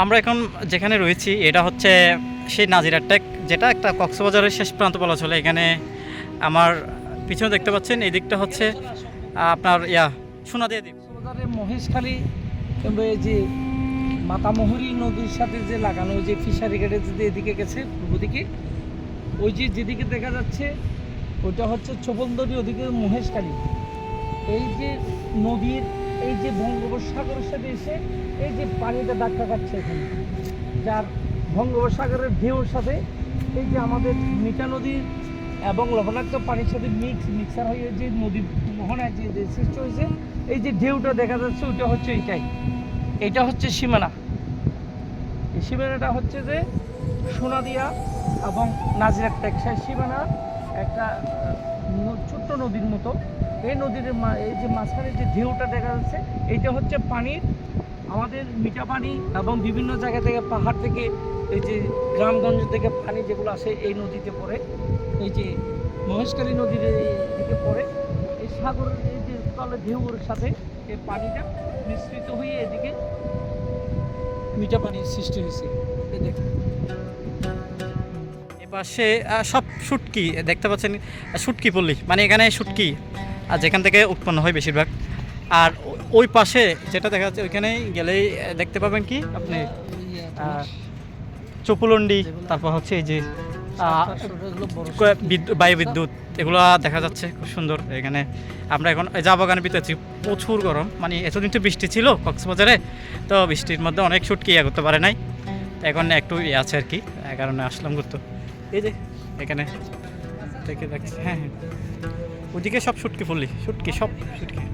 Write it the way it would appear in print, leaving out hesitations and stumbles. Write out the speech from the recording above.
আমরা এখন যেখানে রয়েছি এটা হচ্ছে সেই নাজিরা টেক, যেটা একটা কক্সবাজারের শেষ প্রান্ত বলা চলে। এখানে আমার পিছনে দেখতে পাচ্ছেন এই দিকটা হচ্ছে আপনার সোনাদিয়া দ্বীপ। কক্সবাজারের মহেশখালী কিংবা এই যে মাতামুহুরী নদীর সাথে যে লাগানো ওই যে ফিশারি গেটে যদি এদিকে গেছে পূর্ব দিকে, ওই যে যেদিকে দেখা যাচ্ছে ওইটা হচ্ছে চোপলদরি, ওদিকে মহেশখালী। এই যে নদীর এই যে বঙ্গোপসাগরের সাথে এসে এই যে পানিটা ধাক্কা খাচ্ছে এখানে, যার বঙ্গোপসাগরের ঢেউর সাথে এই যে আমাদের মিঠা নদীর এবং লবণাক্ত পানির সাথে মিক্সার হয়ে যে নদী মোহনায় যে সৃষ্টি হয়েছে, এই যে ঢেউটা দেখা যাচ্ছে ওইটা হচ্ছে এইটা হচ্ছে সীমানা। এই সীমানাটা হচ্ছে যে সোনাদিয়া এবং নাজিরা টেক সীমানা, একটা ছোট্ট নদীর মতো। এই নদীর এই যে মাঝখানে যে ঢেউটা দেখা যাচ্ছে এইটা হচ্ছে পানির, আমাদের মিঠা পানি এবং বিভিন্ন জায়গা থেকে পাহাড় থেকে এই যে গ্রামগঞ্জ থেকে পানি যেগুলো আসে এই নদীতে পড়ে, এই যে মহেশখালী নদীর দিকে পড়ে, এই সাগরের এই যে তলে ঢেউর সাথে এই পানিটা মিশ্রিত হয়ে এদিকে মিঠা পানির সৃষ্টি হয়েছে। এই দেখুন এপাশে সব শুটকি দেখতে পাচ্ছেন, শুটকি পল্লী, মানে এখানে শুটকি আর যেখান থেকে উৎপন্ন হয় বেশিরভাগ। আর ওই পাশে যেটা দেখা যাচ্ছে ওইখানে গেলেই দেখতে পাবেন কি আপনি চপুলন্ডি, তারপর হচ্ছে এই যে বায়ু বিদ্যুৎ, এগুলো দেখা যাচ্ছে খুব সুন্দর। এখানে আমরা এখন চা বাগানের ভিতরে আছি, প্রচুর গরম, মানে এতদিন তো বৃষ্টি ছিল কক্সবাজারে, তো বৃষ্টির মধ্যে অনেক শুটকি করতে পারে নাই, এখন একটু আছে আর কি, এই কারণে আসলাম ঘুরতে। এই যে এখানে দেখে দেখছি, হ্যাঁ হ্যাঁ ওইদিকে সব শুটকি পড়লি, শুটকি সব শুটকি।